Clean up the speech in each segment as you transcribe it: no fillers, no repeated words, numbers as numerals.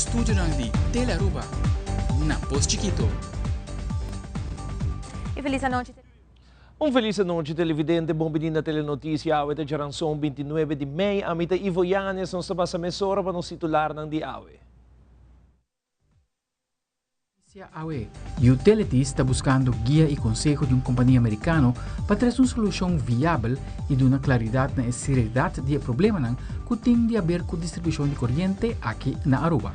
estúdio de Telearuba, na Pos Chiquito. E feliz noite. Feliz noite, televidente. Bom na telenotícia. Awe de geração 29 de maio. Amita Ivo Yanes, não estava a mesora para nos titular ng di Awe. Awe, Utilities está buscando guia e consejo de companhia americano para trazer uma solução viável e dar claridade na seriedade do problema que tem de haver com distribuição de corrente aqui na Aruba.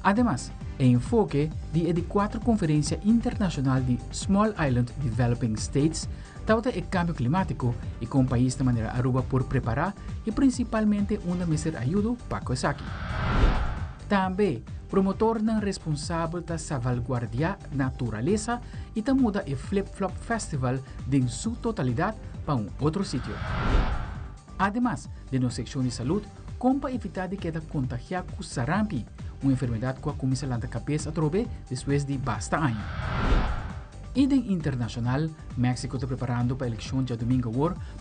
Además, o enfoque de 4 Conferência Internacional de Small Island Developing States trata o cambio climático e com o país de maneira Aruba por preparar e principalmente uma mesura ajuda para o aqui. Também, promotor não responsável da salvaguardia natureza e da muda o Flip-Flop Festival em sua totalidade para outro sítio. Además, de nossa secção de saúde, como para evitar de quedar contagiado com sarampi, uma enfermidade que começa a cabeça a trobe depois de basta anos. E de internacional, México está preparando para a eleição de domingo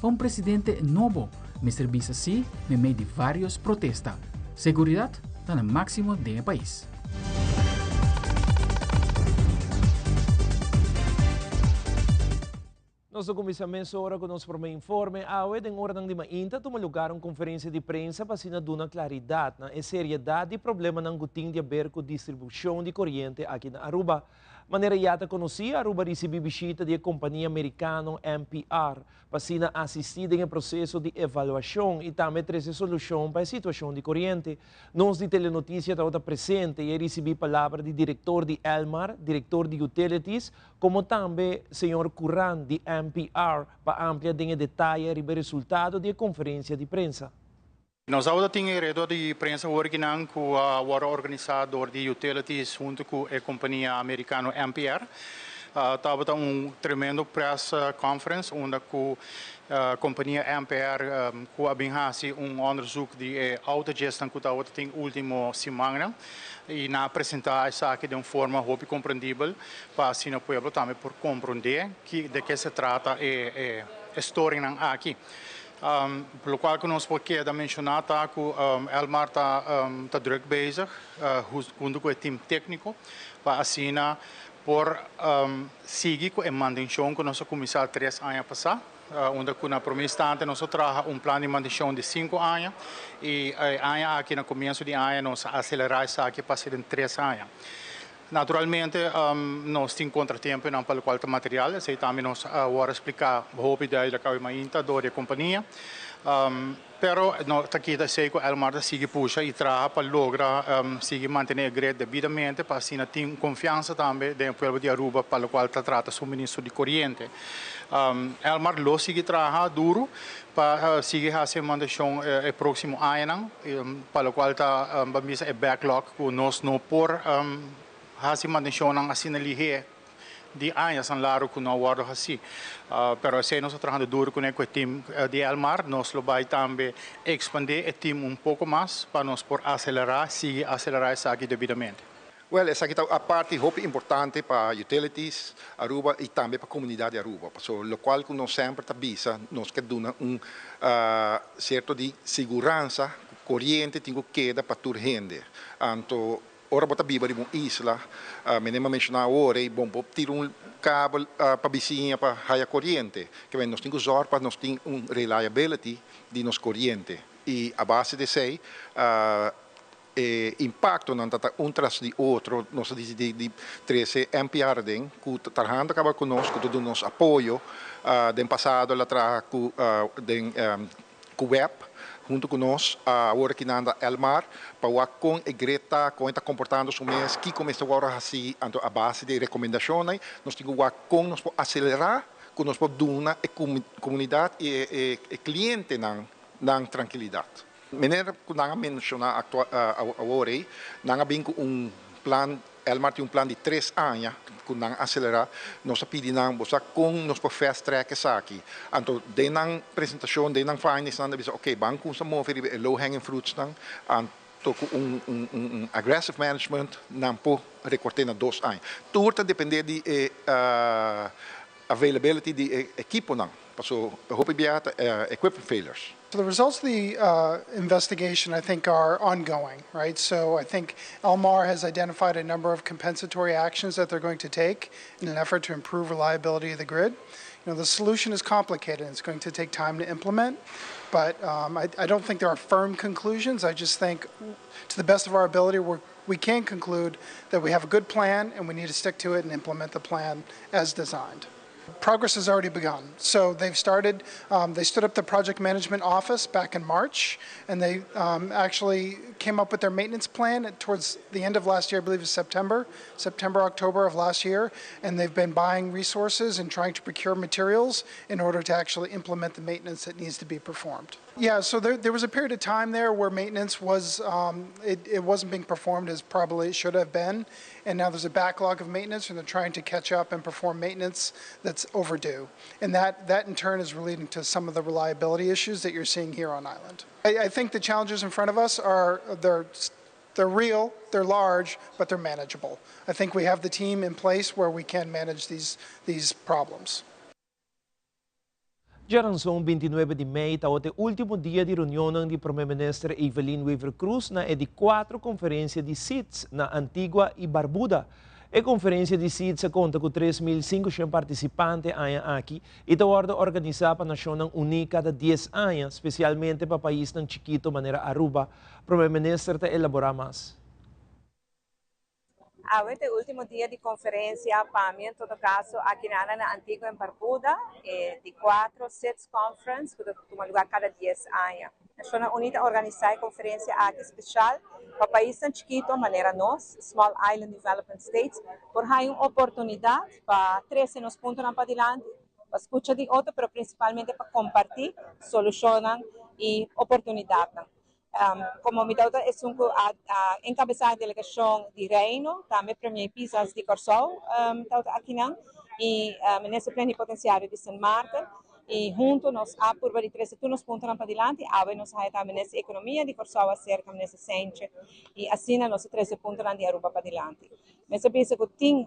para presidente novo, Mr. Bisa C, no meio de vários protestas. Seguridade está no máximo do país. Nosso começamento agora com nosso primeiro informe. Awe, em hora de mainta, toma lugar uma conferência de prensa para dar uma claridade na seriedade e problema não tem de haver com distribuição de corrente aqui na Aruba. Maneira yata conhecida, Aruba recebeu visita da companhia americana NPR para assistir em processo de avaliação e também trazer solução para a situação de corrente. Nós de Telenotícia está presente e recebi palavra do diretor de Elmar, diretor de Utilities, como também senhor Curran de NPR para ampliar em detalhe o resultado da conferência de prensa. Nós agora temos rede de prensa original com o organizador de utilities junto com a companhia americana NPR. Estava tremendo press conference onde a companhia NPR com a Binhasi onderzoek de autogestão que estava tem último semana e na apresentar essa aqui de uma forma hope compreendível para assim o povo também por compreender de que se trata a história aqui. Pelo qual que nós podemos mencionar que Elmar está druk bezig, junto com o time técnico, para assim por seguir com a manutenção que nós começamos 3 anos passados, onde na primeira instante nós trazemos plano de manutenção de 5 anos e aqui no começo de ano nós aceleramos isso aqui para ser em 3 anos. Naturalmente, nós temos contratempo pelo qual o material, e também nós vamos explicar a ideia da caminhada da companhia. Pero nós aqui sei que o Elmar sigue puxa e traz para lograr seguir manter a grade devidamente para assim ter confiança também do povo de Aruba para o qual trata o suministro de corrente. Elmar lo sigue trabalhando duro para seguir a manutenção no próximo ano, para o qual está a backlog que nós não por hasi manutenção ng asinalihe di años ang laro ko na waro hasi. Pero se nós trabalhando duro com o time de Elmar, nós lo vai também expandir o time pouco mais para nós por acelerar, seguir acelerar isso aqui devidamente. Well, essa aqui é a parte importante para utilities Aruba e também para a comunidade Aruba. So, lo qual que nós sempre tabisa, nós queremos certo de segurança, corrente tem que queda para toda gente. Então, ora bota biba de uma isla, menema mencionar ora e bom tira cabo para vizinha para a corrente, que vem nós temos que para nós ter reliability de nos corrente e a base de sei impacto não está tras de outro nós de 13 NPR den que trabalhando acaba conosco todo nosso apoio den passado lá tra com com web junto conosco agora que nanda Elmar para com a Greta com está comportando o mês que começa agora assim a base de recomendações nós temos que com nós acelerar com nós podemos dar a comunidade e cliente na tranquilidade. Maneira que nós mencionar agora nós temos plan Elmar tem plan de 3 anos que nós acelerar nós pedimos com nós por fast track essa aqui então na apresentação na finance nós dizemos ok banco se mover low hanging fruits com aggressive management não por recortar na 2 anos tudo depende de availability di equipo nang. So, hope biata equipment failures. So the results of the investigation, I think, are ongoing, right? So I think Elmar has identified a number of compensatory actions that they're going to take in an effort to improve reliability of the grid. You know, the solution is complicated. It's going to take time to implement, but I don't think there are firm conclusions. I just think, to the best of our ability, we can conclude that we have a good plan and we need to stick to it and implement the plan as designed. Progress has already begun. So they've started, they stood up the project management office back in March, and they actually came up with their maintenance plan towards the end of last year, I believe it was September, October of last year, and they've been buying resources and trying to procure materials in order to actually implement the maintenance that needs to be performed. Yeah, so there was a period of time there where maintenance was, it wasn't being performed as probably it should have been, and now there's a backlog of maintenance, and they're trying to catch up and perform maintenance that's overdue. And that in turn is relating to some of the reliability issues that you're seeing here on island. I think the challenges in front of us are, they're real, they're large, but they're manageable. I think we have the team in place where we can manage these problems. Diyan son 29 de May, taote último dia de reunião de Primeiro-Ministro Evelyn Weaver Cruz na de 4 conferência de SEATS na Antigua e Barbuda. A conferência de SEATS conta com 3.500 participantes aqui e está organizada para a Nação Unida cada 10 anos, especialmente para países tão chiquito maneira Aruba. O Primeiro-Ministro está elaborar mais. Este último dia de conferência, para mim, em todo caso, aqui na Antigua em Barbuda, de 4 SEATS Conference, que toma lugar cada 10 anos. A Nação Unida organiza a conferência aqui especial para países tão chiquitos, maneira nós, Small Island Development States, por ter uma oportunidade para trazer nos pontos para adiante, para escutar de outro, mas principalmente para compartilhar soluções e oportunidades. Como me dauta é encabezar a delegação de Reino, também Premier Pisas de Corsol, aqui não, e nesse plenipotenciário de San Martin, e junto nós há por de 13 turnos pontos para adiante, agora nós há também nessa economia de Corsol acerca nesse centro, e assim nós 13 pontos de Aruba para adiante. Mas eu penso que tem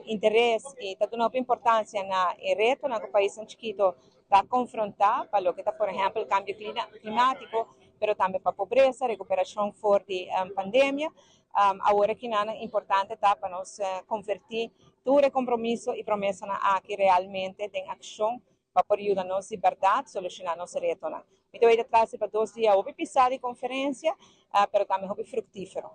interesse e está dando importância na reto na que o país é chiquito para confrontar, para o que está, por exemplo, o cambio climático, mas também para a pobreza, recuperação forte da pandemia. Agora que é importante para nós convertir todo compromisso e promessa que realmente tem ação para ajudar a nossa liberdade, solucionar nossa reto. Então, eu trago para 2 dias, houve pisar de conferência, mas também houve frutífero.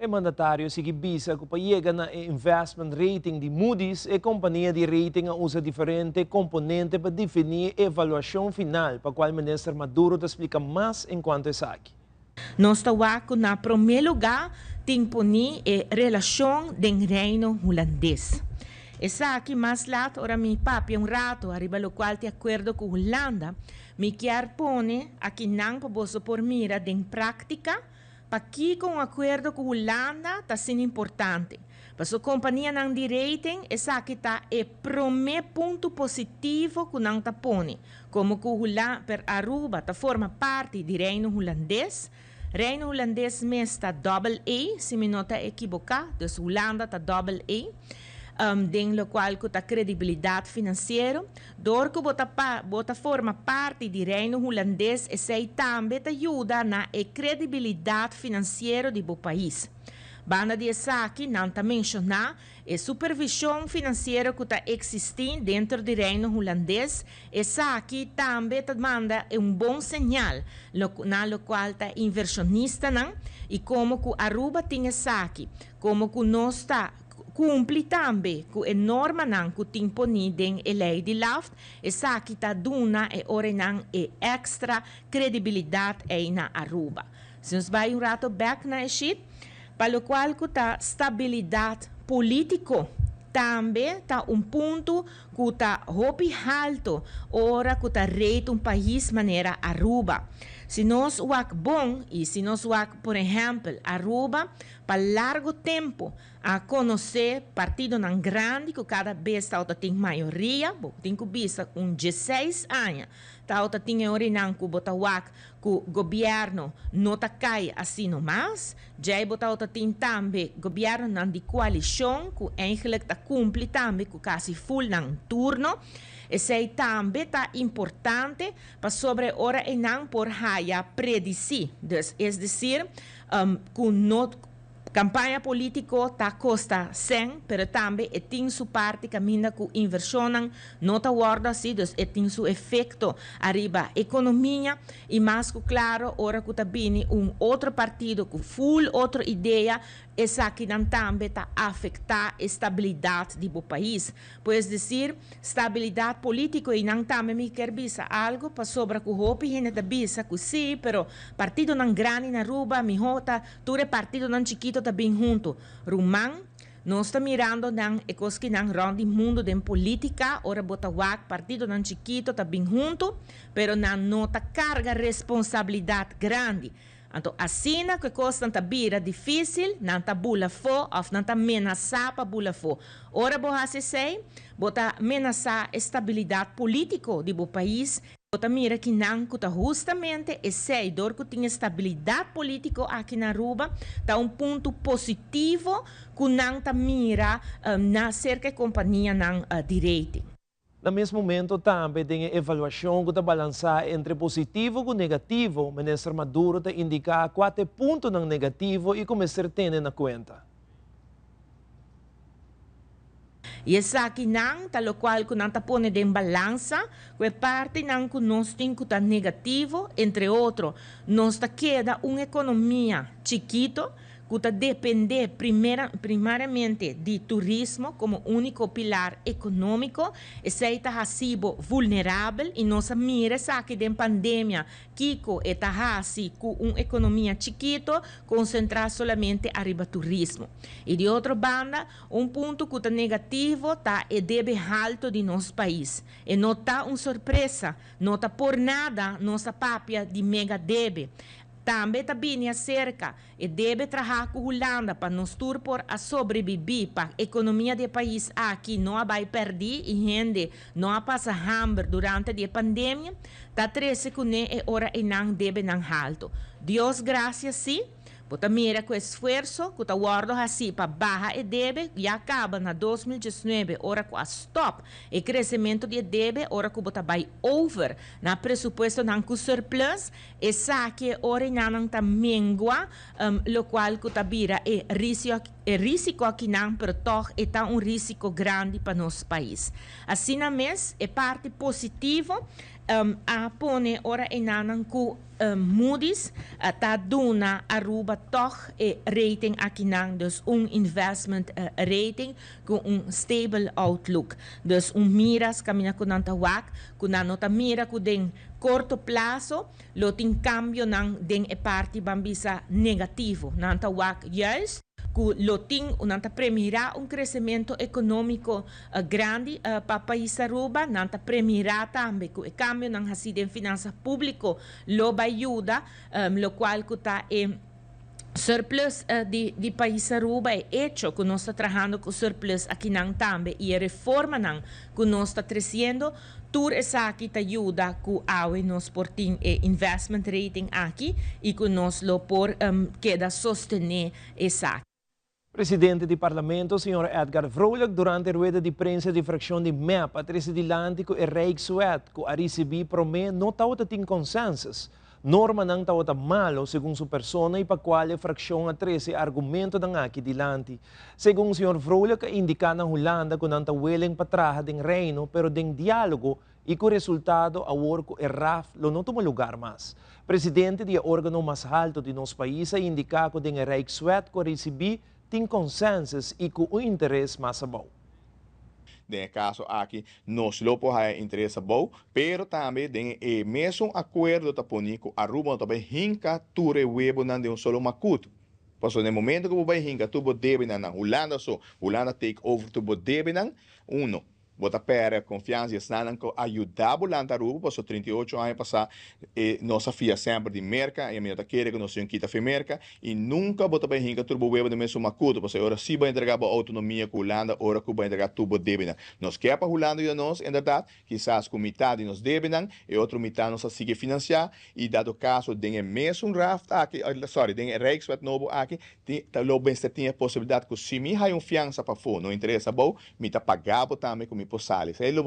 O mandatário sigue bisa que para chegar na investment rating de Moody's, a companhia de rating usa diferentes componentes para definir a avaliação final, para a qual o ministro Maduro te explica mais enquanto é aqui. Nós estamos na primeiro lugar, tem poni a relação do reino holandês. Essa aqui mais lá, ora mi papi um rato, arriba lo qual te acordo com Holanda, me quer pone aqui não para por mira de prática. Para que com acordo com a Holanda está sendo importante. Para a companhia não de rating, essa aqui está o primeiro ponto positivo que não está pondo. Como que per Aruba está forma parte do reino holandês. Reino holandês mesmo está AA, se me não está equivocado. Então, Holanda está AA. Den lo qual que a credibilidade financeira, dor que bota forma parte do reino holandês e sei também ajuda na credibilidade financeira do país. Banda de aqui não está mencionar a supervisão financeira que está existindo dentro do reino holandês. Essa aqui também manda bom sinal na lo qual está inversionista não e como que Aruba tem essa aqui, como que nós está cumpre também com a norma que tem ponida em lei de LAFT, essa que está dando extra credibilidade na Aruba. Se nós vamos rato back na sheet, para o qual está estabilidade política, também está ponto que está alto, ora que está reto país maneira Aruba. Se nós wak bom e se nós wak, por exemplo, Aruba, para largo tempo a conhecer partido não grande que cada vez tem maioria, tem que vista 16 anos, tem orinan que bota wak que o governo não cai assim nomás, já bota tem também governo não de coalição que eigenlijk cumpre também que quase full não turno. Esse aí também está importante para sobre hora e não por haya predicir. É decir, que não campanha política está custa 100, pero também tem sua parte caminha com inversão não está guarda assim, dus tem seu efeito arriba economia e mais que claro, ora que está vindo outro partido com full outra ideia, essa que também está afetar a estabilidade do país. Pois dizer, estabilidade política e não também me quer bisa algo para sobre que o hopi gente da bisa que sim, pero partido não grande na Aruba, mi hota, ture partido não chiquito também junto. Rumang, nós estamos mirando não é coisa que não ronde mundo de política, ora bota wak partido não chiquito também junto, pero não nota carga responsabilidade grande. Então, assim que coisa não vira difícil, não está bula fo, ou não está ameaçar para bula fo. Ora, você sei, bota ameaçar a estabilidade política do país, bota mira que não, que justamente esse dor que tem estabilidade política aqui na Aruba, está ponto positivo que não está mira na cerca de companhia não direito. No mesmo momento, também tem a avaliação que está balançar entre positivo e negativo. O ministro Maduro está indicar 4 pontos negativo e começar a ter na conta. E essa aqui não, tal qual que não está pondo em balança, que parte não que nós temos que estar negativo, entre outros, nós está queda uma economia chiquito, que depende primariamente de turismo como único pilar econômico, e se está sido vulnerável e nossa mira aqui da pandemia, Kiko está assim com uma economia chiquito, concentrar somente arriba turismo. E de outra banda, ponto que está negativo está o débito alto de nosso país. E não está uma surpresa, não está por nada nossa papia de mega débito. Também está bem acerca e deve trabalhar com a Holanda para nos turpor a sobreviver para a economia do país aqui não vai perder e gente não passa hambre durante a pandemia. Está 13 com e ora e não deve não alto. Deus graças sim. Bota mira com esforço, que está guardando assim para barra e deve, e acaba na 2019, ora com a stop, e crescimento de deve, ora que bota vai over, na pressuposto não com surplus, e saque ora não está mengua, lo qual que está vira é risco aqui não, pero toch está risco grande para nosso país. Assim na mês, é parte positiva, a pone ora e nanan ku Moody's ta duna Aruba toch e rating aqui não, dus investment rating com stable outlook. Dus miras camina com nanta wak, com nota mira com den curto prazo, lo tem cambio nang den e parte bambisa negativo. Nanta wak juist que lo tem nanta premira crescimento econômico grande para o país Aruba, nanta premira também que o cambio nang hasi den finanças público lo vai ajuda, lo qual que está surplus de país Aruba é hecho que nós está trabalhando com surplus aqui não também e a reforma não que nós está crescendo. Tur essa aqui te ajuda que awe nos porting investment rating aqui e que nós lo por queda sostener essa. Presidente do Parlamento, Sr. Edgar Vrolijk, durante a rueda de prensa de fração de MEP, a presidente e Rijkswet, que a receber promete não tem consensus. Norma não está malo, segundo sua persona, e para qual a fração a 13 argumento ng aqui dilante. Segundo o Sr. Vrolijk, indica na Holanda que não está willing para trabalhar em reino, pero em diálogo e com o resultado a work e RAF lo não toma lugar mais. Presidente do órgão mais alto de nosso país indica que a Rijkswet que receber tem consensus e com o interesse mais bom. No caso aqui, nós lo podemos interesse bom, pero também tem o mesmo acordo da Ponico, Aruba também hinca ture webo nan de solo macuto. Porque no momento que você hinca, tu deve na Holanda Holanda take over tu deve nan, bota pera, confiança, e estão ajudar a Aruba, passou 38 anos passar, e nós afia sempre de merca, e a minha querer que nós temos que estar merca, e nunca bota bem hinca turbo web de mesmo macuto, porque agora se vai entregar a autonomia com Holanda, ora que vai entregar tubo débina. Nós quer para Holanda e nós, em verdade, quizás com metade nos débina, e outra metade nós sigue financiar, e dado caso, tem mesmo raft aqui, tem Rijkswet novo aqui, logo bem tem a possibilidade que se me há fiança para fora, não interessa, bom, me tá pagado também com me possali. Se ele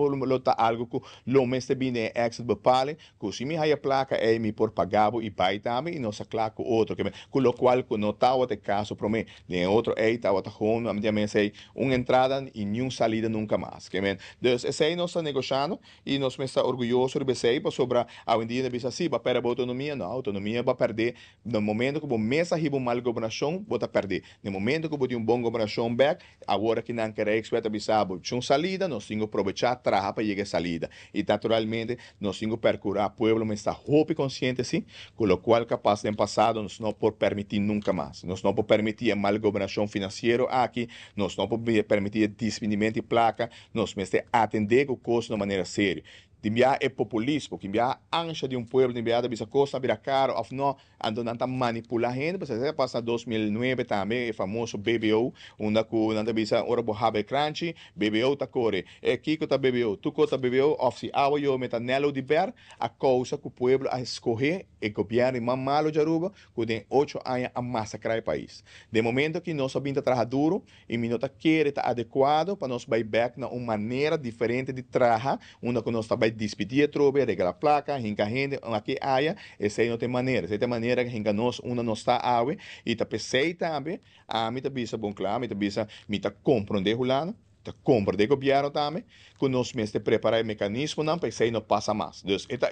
tá algo que lo mês de bem é exit bepale, que se me há a placa é me por pagado e pai também, e não se claro com outro, com lo qual que não tá o caso para mim, nem outro é tá o home, a minha sei uma entrada e nenhuma saída nunca mais, que men. Então, esse aí nós está negociando e nós está orgulhoso de você sobre a vendida bisa assim, para perder a autonomia, não, a autonomia vai perder no momento que o mês arriba uma mal governação, vai perder. No momento que tem bom governação back, agora que não quer expert bisabo, tinha salida, nós temos que aproveitar trabalhar para chegar a salida. E naturalmente, nós temos que percurar o povo, mas está roupa consciente assim, com o qual capaz de passado, nós não podemos permitir nunca mais. Nós não podemos permitir a mal governação financeira aqui, nós não podemos permitir despedimento de placa, nós temos que atender o custo de maneira séria. De enviar é populismo, que enviar a ânsia de povo, de enviar a costa, vira caro, ou não, andando a manipular a gente, porque passa 2009 também, o famoso BBO, onde a bisa, ora bohabe crunchy, BBO tá core, Kiko tá BBO, tu tá BBO, ou se awa eu meta nelo de ver, a causa que o povo a escorrer, e governo mais malo de Aruba, que tem 8 anos a massacrar o país. De momento que nós sabemos trabalhar duro, e nós queremos estar adequado, para nós ir back na uma maneira diferente de trabalhar, onde nós estamos despedir a tropa, regar a placa, hinca gente, aqui aia, essa aí não tem maneira. Essa maneira que hinca nós, uma não está awe, e tá pensei também, a mim tá bisa bom claro, mim tá bisa, mim tá compreender hulano, tá compreender governo também, que nós mesmo preparar o mecanismo, não, pensei não passa mais. Então,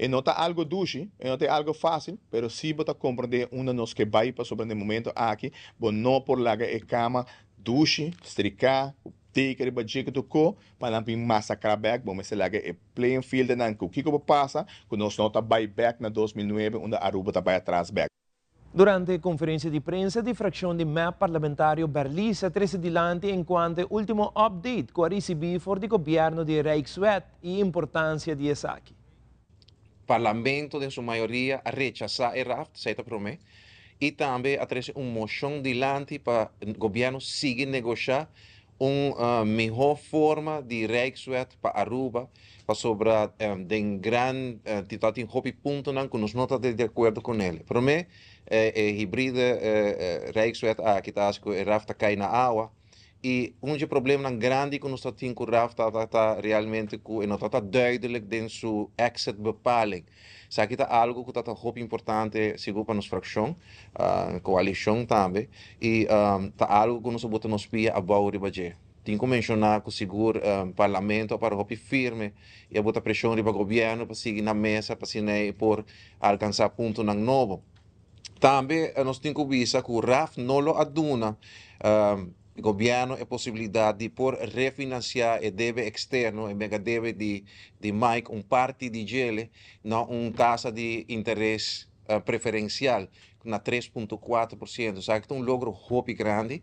não tá algo duche, não tá algo fácil, pero sim tá compreender uma nós que vai para sobre o momento aqui, bom, não por larga e cama, duche, estricar, take ba jika to ko panapin massacrar back bom mas laga é playing field nan ko kiko passa que nós não tá buy back na 2009 onde Aruba tá vai atrás back. Durante a conferência de prensa de fração de MEP parlamentário Berlisa 13 dilante enquanto último update com a recebi for de governo de Rijkswet e importância de Esaki. Parlamento em sua maioria a rechazar o raft, certo para mim, e também a trazer uma moção dilante para o governo seguir negociar melhor forma de Rijkswet para Aruba, para sobre den grande tem hobby ponto não que nós não estamos de acordo com ele. Para mim, hibrida Rijkswet aqui está que o rafta cai na água e problema grande que nós temos com o rafta está realmente que não está duidelijk den sua exit bepaling. Isso aqui está algo que está hobby importante segundo para nos fração, coalição também e está algo que nós botamos pia a bau ribaje. Tenho que mencionar que o seguro parlamento para hobby firme e a botar pressão riba governo para seguir na mesa para por alcançar ponto nang novo. Também nós temos que visa que o RAF não lo aduna o governo a possibilidade de por refinanciar o débito externo, o mega débito de Mike, parte de gele, na taxa de interesse preferencial, na 3,4%. Sabe que é logro hobby grande,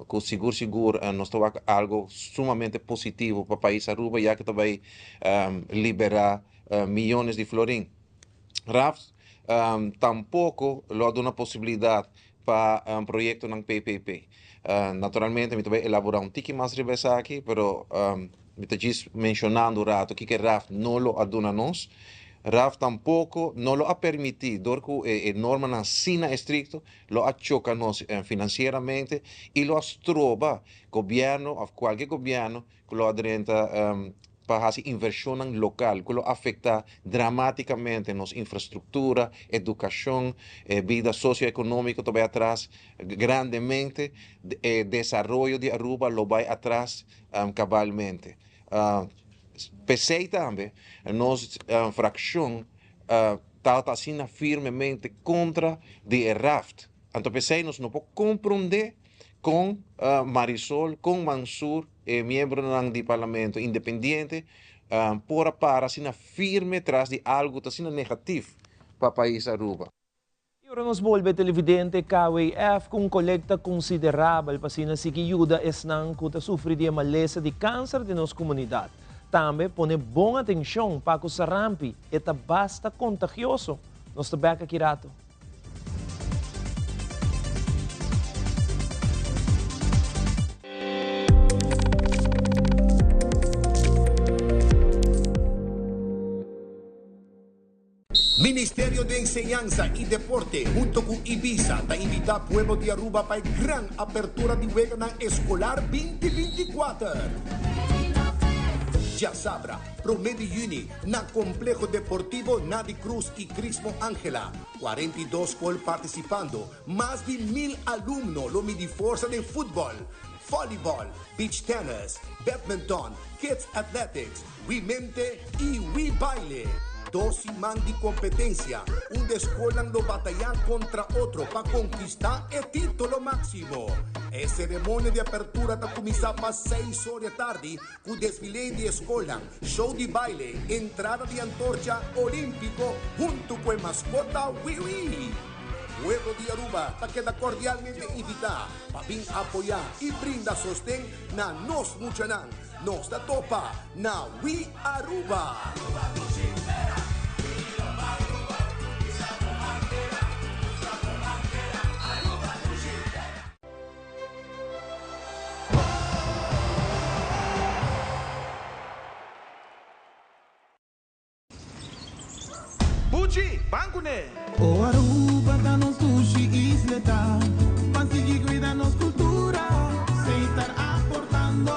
com seguro, nós temos algo sumamente positivo para o país Aruba, já que vai liberar milhões de florim. RAF tampouco lo dá uma possibilidade para projeto ng PPP. Naturalmente, eu vou elaborar tiki mais revesa aqui, pero eu estou mencionando rato que RAF não lo aduna nós. RAF tampouco não lo a permitir, porque a norma na sina estricto, lo achoca nós financeiramente e lo astroba governo, qualquer governo, que lo adrenta para fazer inversão local, que afeta dramaticamente nossa infraestrutura, educação, vida socioeconômica também atrás, grandemente, desenvolvimento de Aruba lo vai atrás cabalmente. Pensei também, nossa fração está assim firmemente contra de raft. Então pensei, nós não podemos compreender com Marisol, com Mansur, membro do parlamento independente, para assim firme atrás de algo assim negativo para o país Aruba. Ahora nos volve televidente KWF com coleta considerável para sina si ajuda esnang kuta sufre de malesa de câncer de nossa comunidade. Também pone boa atenção para que o sarampi eta basta contagioso. Nos tabeca kirato. Ministerio de Enseñanza y Deporte junto con Ibiza te invita a Pueblo de Aruba para gran apertura de Weganan Escolar 2024. Ya sabrá, promedio Uni, na Complejo Deportivo Nadi Cruz y Crismo Ángela. 42 escolas participando, más de 1000 alumnos, lo mide fuerza de fútbol, voleibol, beach tennis, badminton, kids athletics, mente y baile. 12 man de competencia, un escolan lo batallan contra otro para conquistar el título máximo. La ceremonia de apertura está comenzando a 6 horas de tarde con desfile de escolan, show de baile, entrada de antorcha olímpico junto con el mascota Wiwi. Pueblo de Aruba te queda cordialmente invitado para vir apoyar y brindar sostén na nos muchanan, nos da topa na We Aruba. Buji, banco né? O Aruba da nos sushi isleta, consegui cuidar nos cultura, sem estar aportando.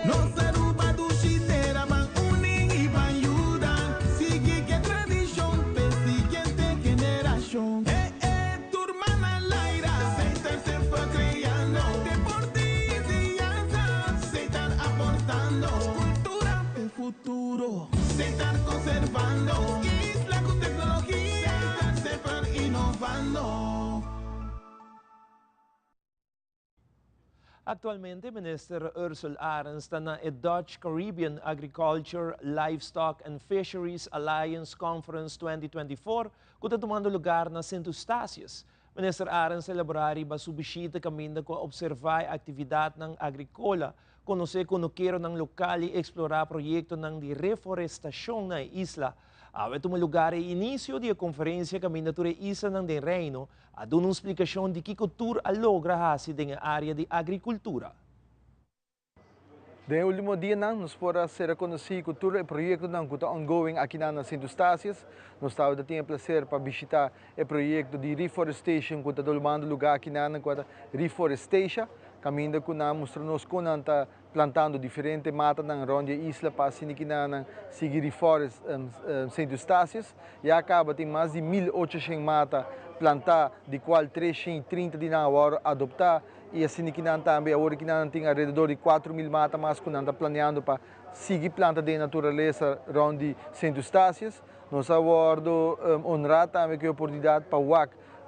Nos Aruba do Chitera van unim e van ayudar, sigue que tradição, pe siguiente generação. Turma na laira, sem estar sempre criando, deporte e ciência, sem estar aportando, cultura e futuro, sem estar conservando. Actualmente, Minister Ursula Arens está na Dutch Caribbean Agriculture, Livestock and Fisheries Alliance Conference 2024, que está tomando lugar na Saint Eustácias. Minister Arens elaborari ba subisita caminda ko observar a atividade ng agricola, conhecer kung quero ng lokal e explorar proyecto ng de reforestação na isla. Ito mo lugar e início de conferência caminda ture isa ng den reino a dando uma explicação de que cultura a logra hasi den área de agricultura. No último dia, nós podemos ser conhecidos cultura e projeto que está ongoing aqui na Saint Eustácias. Nós estamos a ter o prazer para visitar o projeto de reforestation que está tomando lugar aqui na Reforestation. Caminho que nós mostramos como está plantando diferentes matas na ronda isla para assim que nós seguir reforest Saint Eustácias. E acaba tem mais de 1800 matas plantar, de qual 330 de nós adoptar. E assim que nós também agora que nós tem alrededor de 4000 matas mais que nós está planeando para seguir planta de natureza ronda Saint Eustácias. Nós aguardo honrar também que a oportunidade para o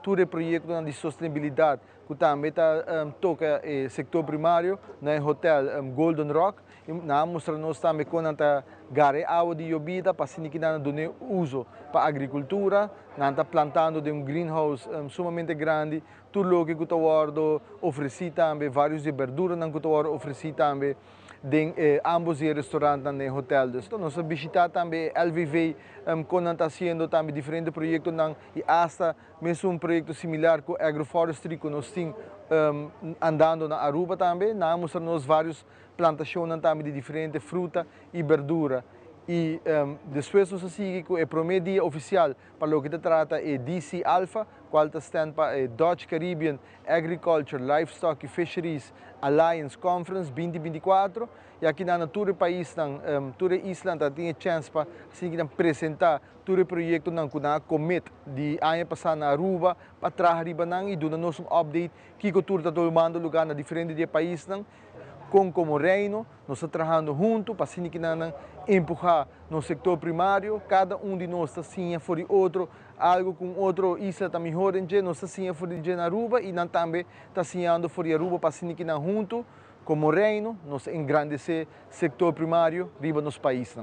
todo o projeto de sustentabilidade que também toca o setor primário no hotel Golden Rock. Nós mostramos também como nós gare água de bebida para assim que nós damos uso para a agricultura. Nós estamos plantando de greenhouse sumamente grande. Tudo o que eu estou oferecendo também, vários de verduras que eu estou oferecendo também. De ambos os restaurantes no hotel. Então, nós visitamos também LVV, quando está fazendo também diferentes projetos, e hasta mesmo projeto similar com agroforestry, que nós temos andando na Aruba também. Nós mostramos várias plantações também de diferentes frutas e verduras. E depois nós seguimos com o primeiro dia oficial para o que se trata é DC Alpha, qual está para Dutch Caribbean Agriculture, Livestock e Fisheries Alliance Conference 2024. E aqui na todo o país, toda a isla tem a chance para assim, apresentar todo o projeto que nós commit de ano passado na Aruba, para trazer e dar um update que o tour está tomando lugar na diferentes países. Como reino, nós estamos trabalhando juntos para assim que nós empurrar no setor primário. Cada de nós está assim for outro, algo com outro isla está melhor, nós está assim for de Aruba e nós também está assim for Aruba para assim que nós juntos, como reino, nós engrandecer setor primário riba nos países.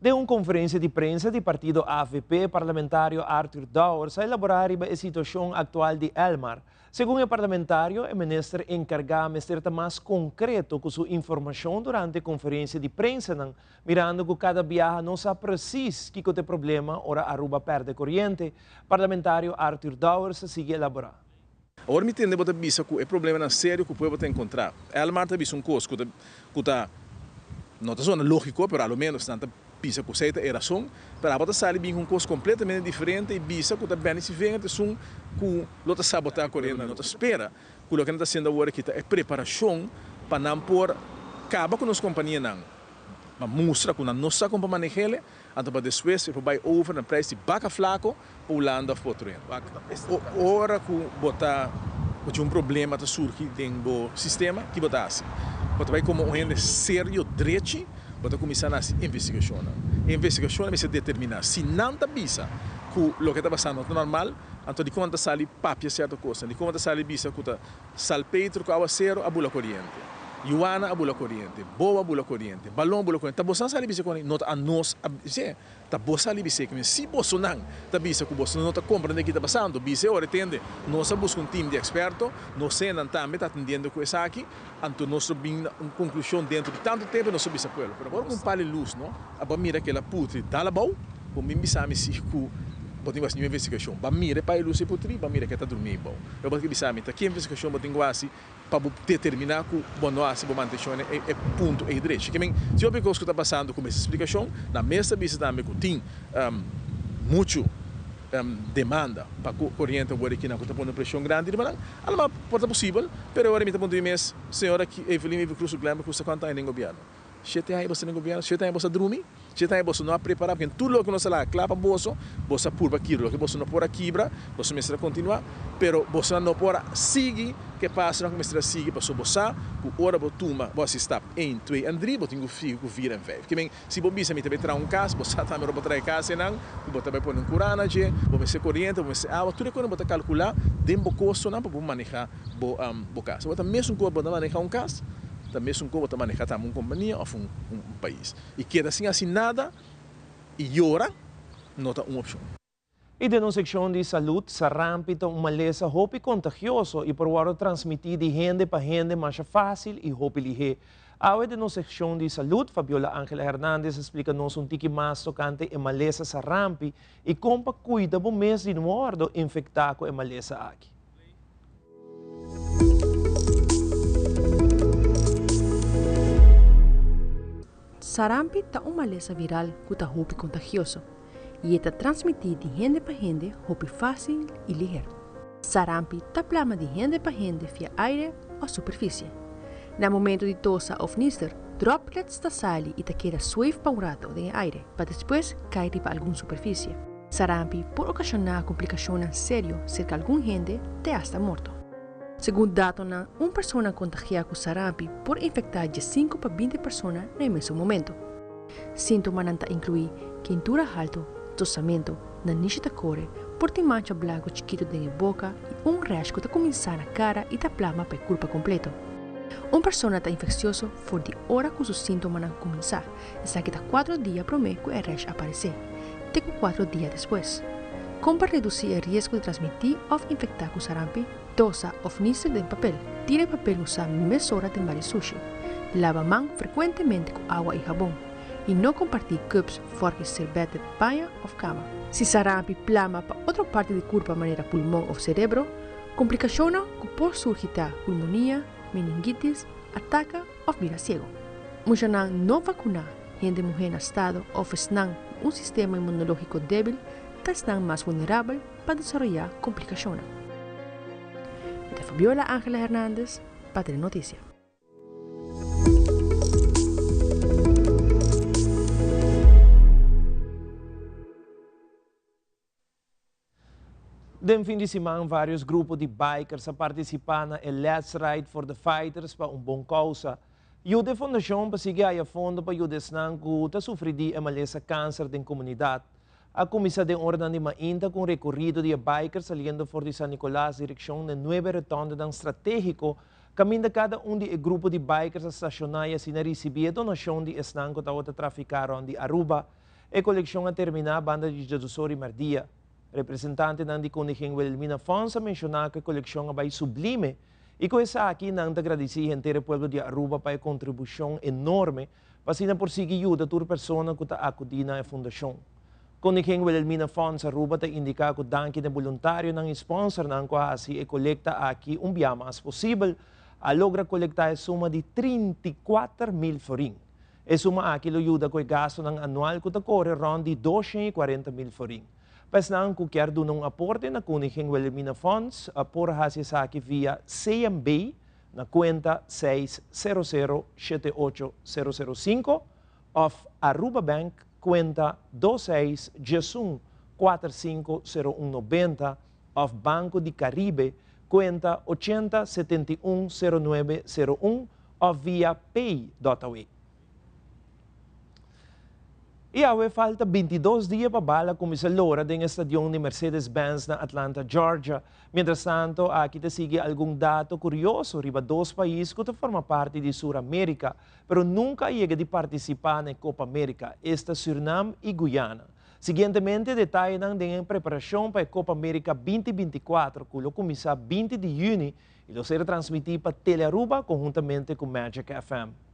De uma conferência de prensa do partido AVP, parlamentário Arthur Dauer se elaborar a situação atual de Elmar. Segundo o parlamentário, o ministro encargado de ser mais concreto com sua informação durante a conferência de prensa, mirando que cada viagem não sabe preciso que tem problema ora Aruba perde corrente. Parlamentário Arthur Dauer se sigue elaborar. Agora me entende que bisa que é problema sério que o povo tem encontrar. Elmar está bisa coisa que não está sendo lógico, mas ao menos não bisa que aceita a razão, para a sair bem com coisa completamente diferente e bisa que está bem se vem até som que lota sabotar a corrente, não espera que o que está sendo agora que é preparação para não pôr acaba com as companhias não, mas mostra que não sabe como manejar, então para depois vai over na preço de baca flaco para o landa fotrem. Ora que botar problema que surge dentro do sistema que botar assim, botar vai como gente sério direito. Bota começar a investigação. A investigação vai se determinar se não está bisa que o que está passando é normal, então de conta sai papia certa coisa, de conta sai bisa que salpetro com aguaceiro a bula corrente, Ioana a bula corrente, boa a bula corrente, balão a bula corrente, tá bosan sai bisa corrente, não a nós, tá bosan sai bisa que se bosan não, tá bisa que bosan não tá compreendendo o que está passando, bisa ora entende, nós busca time de experto, nós sei não também tá atendendo com essa aqui, então nós bem uma conclusão dentro de tanto tempo nós bisa com ele, pero agora com pale luz, não, a mira que ela putre dá la bom, com mim bisa me se ku botin uma investigação, ba mira para luz e putri, ba mira que está dormindo bom, eu botin bisa me tá que investigação botin quase para determinar que o não se manter é ponto é direito. Que bem, se eu vejo o que está passando com essa explicação, na mesa bisa também que tem muito demanda para a corrente agora aqui na está pondo pressão grande, mas ela pode ser possível, mas agora me está pondo mês, senhora que Evelyn me cruz o glamba custa quanto aí no governo. Sete aí você no governo, sete aí você dorme, sete aí você não prepara, porque tudo o que nós lá, clapa bolso, você purba aquilo, o que você não pôr quebra, você mestra continuar, pero você não pôr sigue que passa na mestra sigue para você, que hora botuma, você está em 2 e 3, botinho fico 4 e 5. Que bem, se você bisa me também tirar caso, você também vai botar casa não, você vai pôr um curana, você ser corrente, você água, tudo que você calcular, dembo custo não para manejar bo casa. Você mesmo que você manejar caso também são como manejar uma companhia ou um país. E queda assim nada e ora não está uma opção. E de uma secção de saúde, sarampi é uma maleza hope contagioso e por hora transmitir de gente para gente mais fácil e hope lige. A de uma secção de saúde, Fabiola Ángela Hernández explica-nos tique mais tocante a maleza sarampi e como cuida do mês de mordo infectar com a maleza aqui. Sarampi é uma maleza viral que está hope contagioso e está transmitida de gente para gente hope fácil e ligeiro. Sarampi está plama de gente para gente via aire ou superfície. No momento de tosse ou nister, droplets da sali e queda suave para um rato de aire, para depois cair para alguma superfície. Sarampi pode ocasionar complicações sérias cerca de alguma gente até hasta morto. Segundo dados, uma pessoa contagiada com sarampi pode infectar de 5 para 20 pessoas no mesmo momento. Sintomas não incluem quentura alta, tossamento, nariz da cor, porte mancha branca chiquito na boca e rasgo que começa na cara e da plama para o corpo completo. Uma pessoa está infecciosa for de hora que os sintomas não começar, está que 4 dias para que o rasgo aparecer, até 4 dias depois. Como para reduzir o risco de transmitir ou infectar com sarampi, tosa ou nícer de papel. Tire papel usar meia hora de embalo sushi. Lava a mão frequentemente com água e sabão. E não compartilhe cups, forques, servete, panha ou cama. Se sarampi plama para outra parte do corpo, maneira pulmão ou cérebro, complicações que podem surgir pulmonia, meningitis, ataque ou vira cego. Muitos não vacinar, gente mulher no estado ou estão com um sistema imunológico débil, estão mais vulneráveis para desenvolver complicações. De Fabiola Ángela Hernández, para Telenotícia. De fim de semana, vários grupos de bikers participaram na Let's Ride for the Fighters para uma boa causa. E a fundação para seguir a fundo para ajudar os que sofrem de maleza câncer da comunidade. A comissão de ordem de Mainta com recorrido de bikers saliendo for de San Nicolás direção de 9 rotondas estratégico, caminho cada de grupo de bikers estacionados e receber donação de estanco da outra traficaram de Aruba. e coleção a terminar banda de Jadusori Mardia. Representante ng di Kunihing Wilhelmina Fonsa mencionar que a coleção vai sublime e com essa aqui não agradecer inteiro pueblo de Aruba para a contribuição enorme para se por seguir ajuda toda pessoa que está acudindo à fundação. Kunihing Wilhelmina Fonsa Aruba te indica que danke de voluntário ng sponsor ng quasi e coleta aqui dia mais possível a logra coletar a suma de 34.000 florin. E suma aqui ajuda com o gasto ng anual que corre around de 240.000 florin. Mas não qualquer um aporte na Kunihing Wilhelmina Funds por hacer aqui via CMB na conta 600-78005 of Aruba Bank conta 26-450190 of Banco de Caribe conta 80710901 of via Pay.awe. E awe falta 22 dias para bala começar a do estadio de Mercedes-Benz na Atlanta, Georgia. Mientras tanto, aqui te sigue algum dato curioso riba dois países que formam parte de Sul-América, pero nunca chega de participar na Copa América, esta Suriname e Guyana. Seguintemente, detalhe da preparação para a Copa América 2024, que começa 20 de junho e lo será transmitido para Telearuba conjuntamente com Magic FM.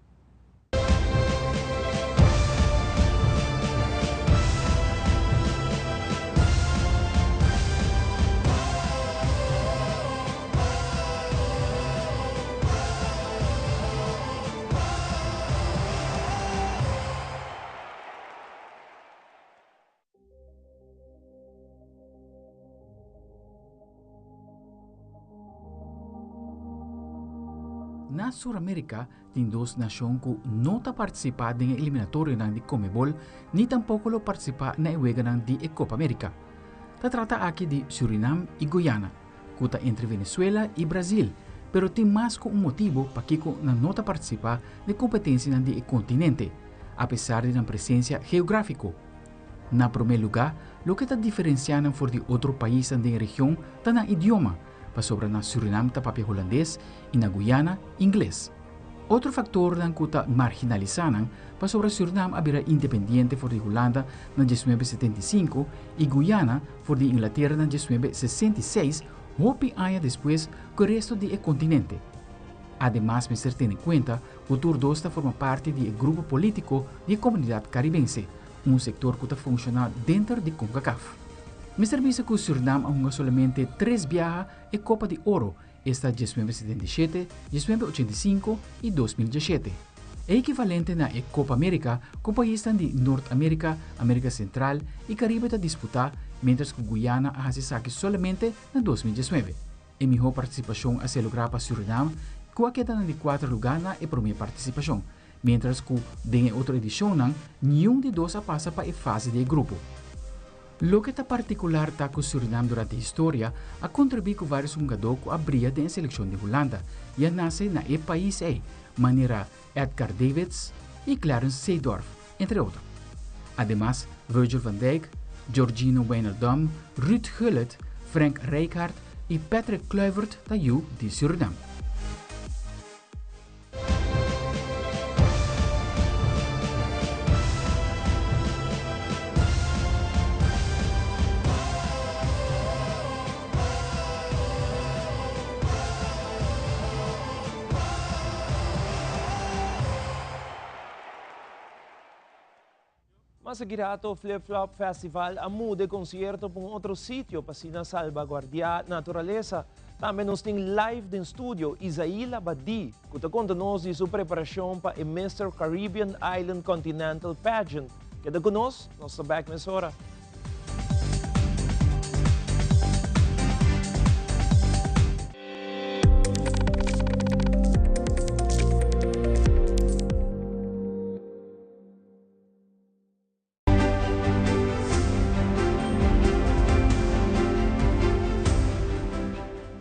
Na Sur-América, tem duas nações que não participam da eliminatória de Comebol, nem tampouco participam na Uega de Copa América. Se trata aqui de Suriname e Guyana, que está entre Venezuela e Brasil, pero tem mais que motivo para que não participar da competência do continente, apesar de uma presença geográfica. Na primeiro lugar, o que está diferenciando for de outro país da região está no idioma. Para sobre na Suriname está papel holandês e na Guyana, inglês. Outro fator que está marginalizando para sobre Suriname haverá independiente for de Holanda na 1975 e Guyana for de Inglaterra na 1966, hopi anos depois que o resto do continente. Además, me ser ter em conta que o Tour 2 forma parte do grupo político da comunidade caribense, sector que está funcionando dentro de CONCACAF. Me serviço que o Suriname ha solamente 3 viajes e Copa de Ouro, esta 1977, 1985 e 2017. É equivalente na Copa América, que o país de Norte-América, América Central e Caribe está disputar, mientras que Guyana ha saque solamente na 2019. A melhor participação a ser lograda para Suriname, que queda na 4 lugar na primeira participação, mientras que em outra edição, nenhum de dois passa para a fase de grupo. Lo que está particular está que o Suriname durante a história a contribuído com vários jogadores que abriam da seleção de Holanda e nasce na país maneira Edgar Davids e Clarence Seedorf, entre outros. Además, Virgil van Dijk, Georgino Wijnaldum, Ruud Gullit, Frank Rijkaard e Patrick Kluivert saiu de Suriname. Mas a Girato Flip Flop Festival a mude concierto para outro sítio para se salvaguardar a natureza. Também nós temos live de estúdio Isaíla Badi, que está contando de sua preparação para o Mr. Caribbean Island Continental Pageant. Queda conosco, nossa back mesora.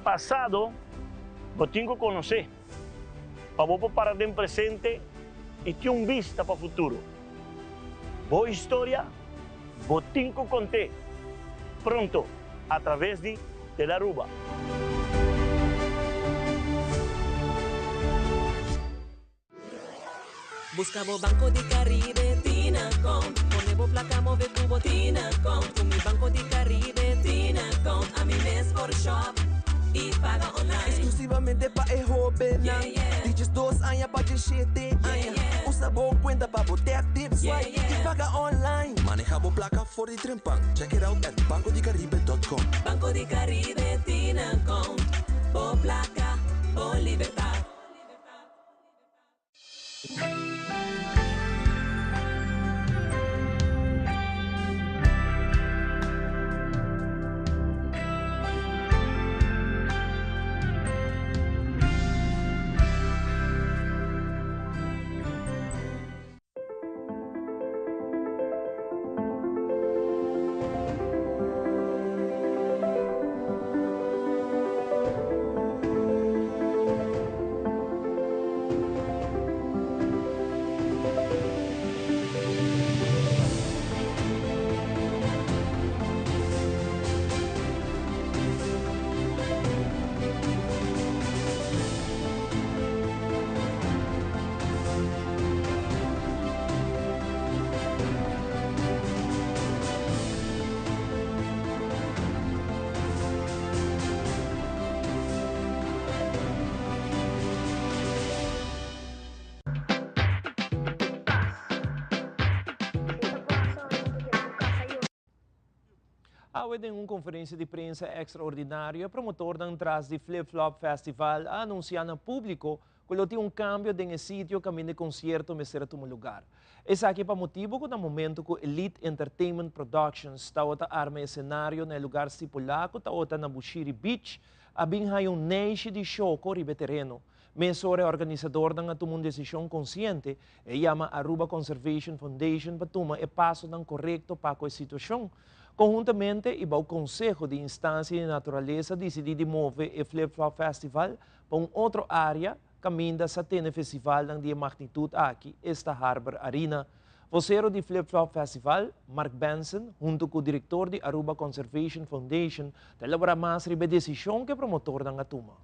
Pasado, vos tengo que conocer, para vos parar en presente y tener un vista para el futuro. Vos historia, vos tengo que contar pronto a través de Telearuba. Buscamos Banco de Caribe, Tinacom, ponemos placa pena. Dices 2 años para que 7 años. Usa boa cuenta para botar tips y paga online. Maneja boa placa for the trempan. Check it out at bancodicaribe.com. Banco de Caribe tiene con boa placa, boa libertad. Awed em uma conferência de prensa extraordinária, promotor da Tras de Flip Flop Festival anunciou ao público que ele tinha cambio de sítio caminho de concerto me será um lugar. Esse aqui para motivo que no momento que Elite Entertainment Productions está arma cenário no lugar estipulado está na Bushiri Beach, abing hay neixe de show corribe terreno. Mesore organizador da tomar uma decisão consciente e chama Aruba Conservation Foundation para tomar o passo correto para a situação. Conjuntamente, o Conselho de Instância de Natureza decidiu de mover o Flip Flop Festival para outra área, caminho da Satena Festival de magnitude aqui, esta Harbor Arena. Vocero de Flip Flop Festival, Mark Benson, junto com o diretor de Aruba Conservation Foundation, elaborar mais sobre a decisão que o promotor da toma.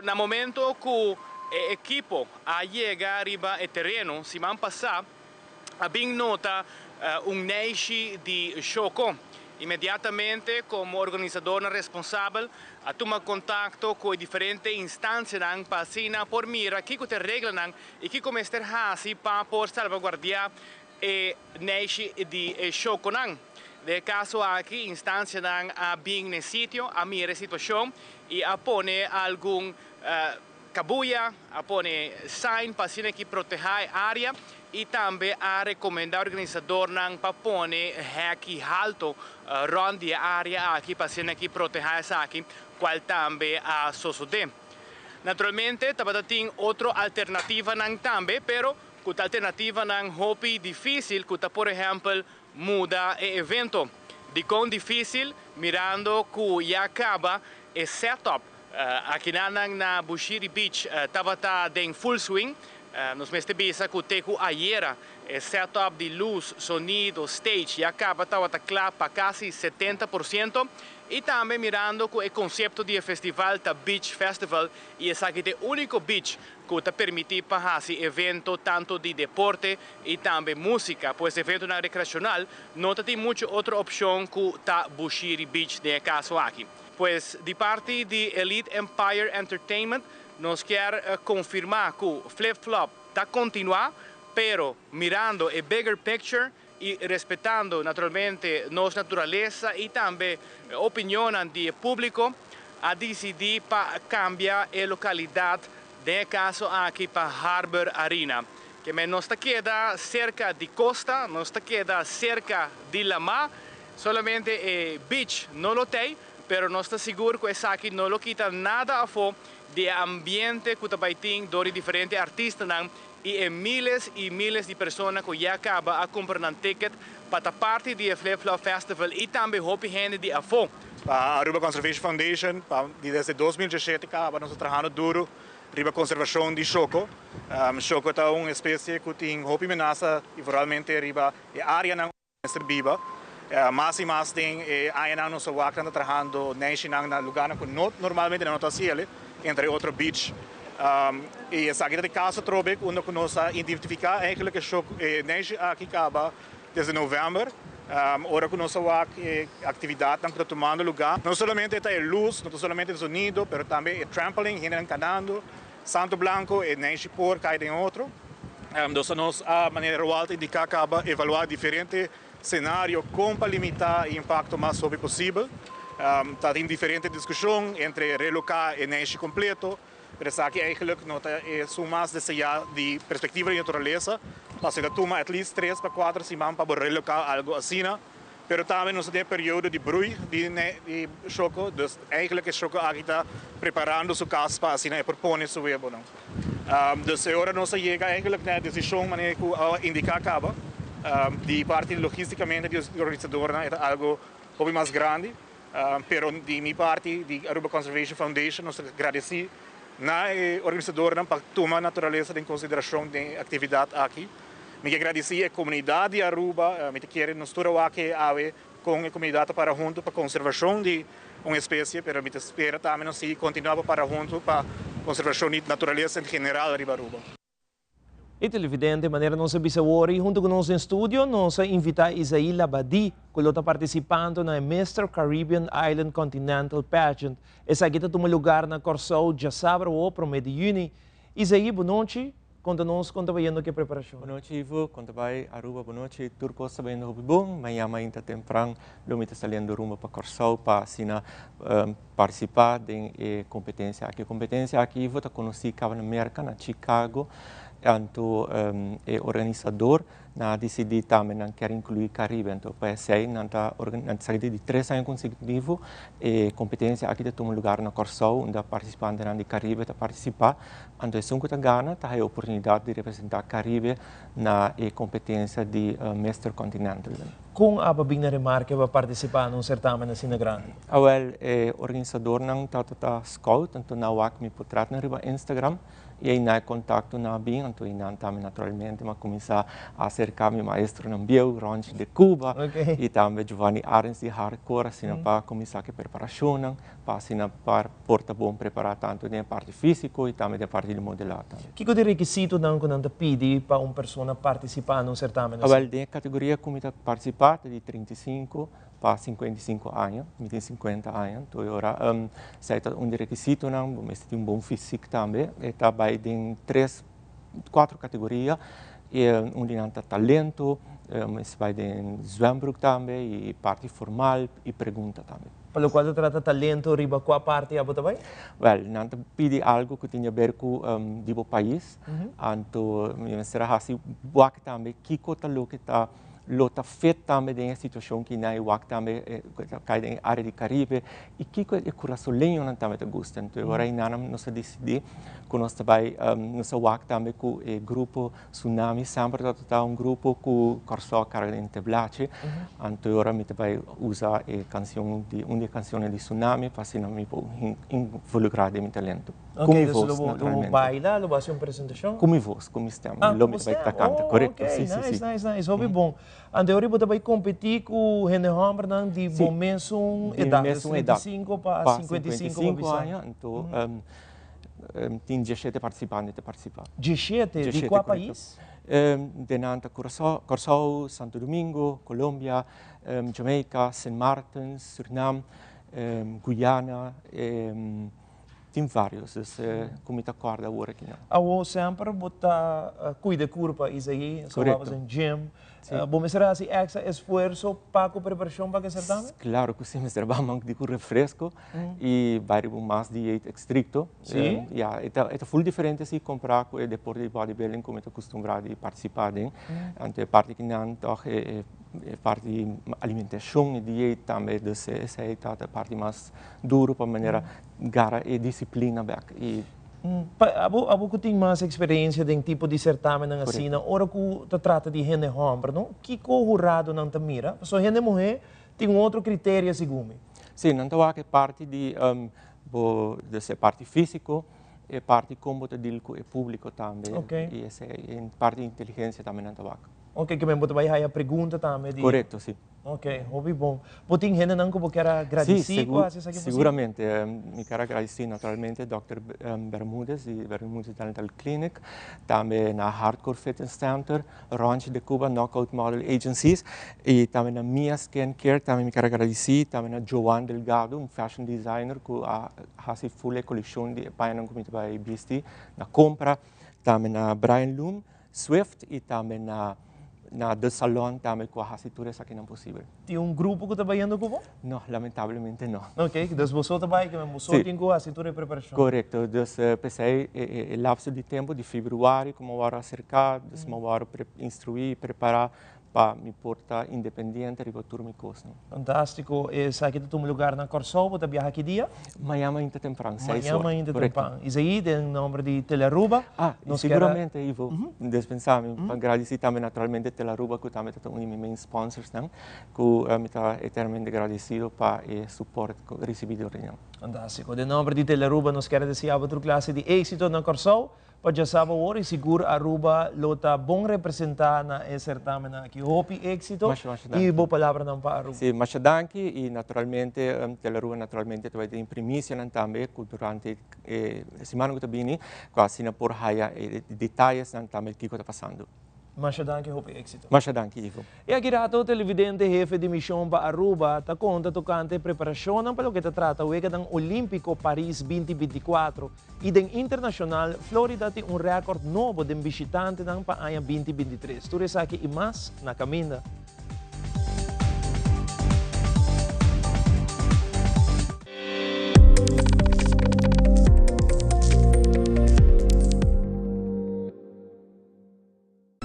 No momento que o equipo chega arriba ao terreno, se man passar, a bem nota neixe de choco. Imediatamente, como organizador responsável, a tomar contato com diferentes instâncias para por mira que te reglam e que começar a fazer para por salvaguardar o neixe de choco. De caso aqui, instância a bem no sítio, a mira a situação e a pone algum cabuya, a pone sign para que proteja a área e também a recomendar ao organizador para pôr aqui alto ronde a área aqui para que proteja essa aqui, qual também a suceder. Naturalmente, também tem outra alternativa também, pero que a alternativa não é difícil, que por exemplo muda o evento. De quão difícil, mirando que já acaba o setup aqui na Bushiri Beach, estava em full swing. Nos meses bisa que teco ayer setup de luz, sonido, stage e acaba estava claro para quase 70% e também mirando que o conceito de festival da Beach Festival e esse aqui é o único beach que está permitido para fazer evento tanto de deporte e também música, pois evento na recreacional não tem muita outra opção que está Bushiri Beach de caso aqui. Pois de parte de Elite Empire Entertainment nos quer confirmar que o Flip Flop está continuar, pero mirando a bigger picture e respeitando naturalmente nossa natureza e também a opinião do público, a decidir para cambiar a localidade, de caso aqui para Harbor Arena, que não está queda cerca de costa, não está queda cerca de la mar, solamente beach não lo tem, pero não está seguro que essa aqui não lo quita nada a fora de ambiente que também tem de diferentes artistas e miles e miles de pessoas que já acabam a comprar um ticket para parte do Flip Flop Festival e também houve gente de afo. A Aruba Conservation Foundation, desde 2017, nós trabalhando duro na conservação de choco. Choco é uma espécie que tem houve ameaça e realmente a área não é viva. Mais e mais tem a área não se vai trabalhando no lugar que normalmente não está assim, entre outro beach. E essa aqui é o caso trobe onde nós identificar eigenlijk que choco neixe aqui acaba desde novembro Ahora que nós atividade que está tomando lugar, não somente está a luz, não somente o sonido, mas também o trampolim, gente canando, Santo Blanco e Neixe Por, cai em outro. Então, nós, a maneira alta de acaba evaluar diferentes cenários para limitar o impacto mais sobre possível. Está em diferente discussão entre relocar e Neixe completo. Mas aqui eigenlijk nós somos mais de perspectiva de natureza, mas se toma at least 3 para 4 semanas para relocar algo assim. Mas também nós temos período de brui, de choque, então eigenlijk o choque aqui está preparando sua casa para assim e propõe sua web. Então agora nós chega eigenlijk na decisão maneira que indicar acaba, de parte logisticamente do organizador é algo um pouco mais grande, mas de minha parte, de Aruba Conservation Foundation, nós agradecemos na organizadora para tomar a natureza em consideração da atividade aqui. Me agradecer a comunidade de Aruba, me quero nos tornar aqui com a comunidade para junto para a conservação de uma espécie, mas me espera também nós continuar para junto para a conservação da natureza em geral de Aruba. E televidente, de maneira nossa bisawori, junto conosco em estúdio, nós invitamos Isaí Labadi, que está participando na Mr. Caribbean Island Continental Pageant. Essa aqui está lugar na Corsou, já sabe, o promedio de Juni. Isaí, boa noite. Conta-nos, conta bem que preparação. Boa noite, Ivo. Conta bem, Aruba, boa noite. Turco sabendo o bom, amanhã ainda temprano, lumita saliendo rumo para Corsou, para assim participar da competência aqui. A competência aqui, Ivo, está conhecida na América, na Chicago. Então, o organizador decidiu também quer incluir Caribe. Então, o PSA saída de 3 anos consecutivos, a competência aqui tem um lugar na Corsou, onde participante de Caribe está participar. Então, se você gana, tem a oportunidade de representar Caribe na competência de Mr. Continental. Com a babina remarca para participar num certamen assim grande? O organizador não está scout, então não há que me portrar na Instagram. E aí, na contato na BIM, então, também naturalmente, mas começar a acercar meu maestro no Biel, Ronge de Cuba, e também Giovanni Arens de Hardcore, assim, para começar a preparação, para assim, para porta bom preparar tanto da parte física e também da parte de modelagem. Que é o requisito que não pede para uma pessoa participar num certamen assim? Well, da categoria que está participar de 35 para 55 anos, me tem 50 anos, então agora se é um requisito, mas tem um bom físico também, e também tem 4 categorias, e onde não tem talento, mas vai ter zwembroek também, e parte formal, e pergunta também. Para o qual trata talento, riba qual parte é também? Well, não pede algo que tenha a ver com o país, então, será assim, o também, que está lota feita também da situação que na Iwak também cai na área de Caribe e que é coraçolinho não também te gosta. Então agora ainda nós decidimos que nós também nós Iwak também com o grupo Tsunami sempre está grupo com Corsou carga de Teblache. Então agora me também usa a canção de uma canção de Tsunami para assim me involucrar de meu talento. Ok, então lo baila, lo faz uma apresentação? Com minha voz, com meu sistema. Lo me vai canta, correto? Sim, nice. Hobby bom. Anterior você vai competir com o René Hambernan de bom mesmo idade, 35 para 55 anos. Então, tem 17 participantes. 17? De qual país? De Nanta, Corsou, Santo Domingo, Colômbia, Jamaica, Saint Martins, Suriname, Guyana. Tem vários, como está corda agora aqui. Eu sempre cuida curva isso aí, só vamos em gym. Bom, será assim, extra esforço para a preparação para o certamen? Claro que sim, mas trabalhamos de refresco e vários mais dieta estricto. Sim. É full diferente se comparar com o deporte de bodybuilding como está acostumado a participar. Então, parte que não é parte de alimentação e dieta também, essa é a parte mais dura para a maneira gara e disciplina. Abo tem mais experiência em tipo de certamen assim, na hora que tu trata de gente homem, não? Que corrado não te mira? Só gente mulher tem outro critério segundo. Sim, não é parte de dessa parte físico e parte como te digo com o público também. E essa parte de inteligência também não é. Ok, que mesmo vai a pergunta também. Correto, sim. Ok, hobby bom. Puting gente não como que era agradecido, seguramente. Me quero agradecer naturalmente Dr. Bermúdez e Bermúdez Dental Clinic, também na Hardcore Fitness Center, Ranch de Cuba, Knockout Model Agencies, e também na Mia Skin Care, também me quero agradecer, também na Joan Delgado, fashion designer, que faz full coleção de painan comida by BST, na compra, também na Brian Loom, Swift e também na The Salon também com a rasitura aqui não possível. Tem grupo que está trabalhando com você? Não, lamentavelmente não. Ok, então você trabalha que você tem com a rasitura de preparação? Correto, então pensei o lapso de tempo de februário, como eu acercar, como eu instruir, preparar para me portar independente e para turma coisa. Fantástico. E aqui tem um lugar na Corsol, você viaja que dia? Miami ainda temprano, 6 horas. Miami ainda temprano. E aí tem o nome de Telaruba? Seguramente, Ivo. Dispensar-me. Agradecer também naturalmente a Telaruba, que também é um dos meus sponsors, que me está eternamente agradecido para o suporte recebido. Fantástico. De nome de Telaruba, nós queremos desejar outra classe de êxito na Corsol. Pode já saber agora e seguro Aruba lota bom representar na certamen aqui. Hope êxito e boa palavra não para Aruba. Sim, mas danke e naturalmente Telaruba naturalmente vai ter primícia também durante a semana que vem, quase por haya detalhes também que está passando. Mas danke, hope êxito. Mas danke, Ivo. E aqui rato televidente jefe de missão para Aruba ta conta tocante preparação para o que trata o ng Olímpico Paris 2024 e den internacional Florida tem recorde novo de visitante ng paaya 2023. Tudo isso aqui e mais na caminda.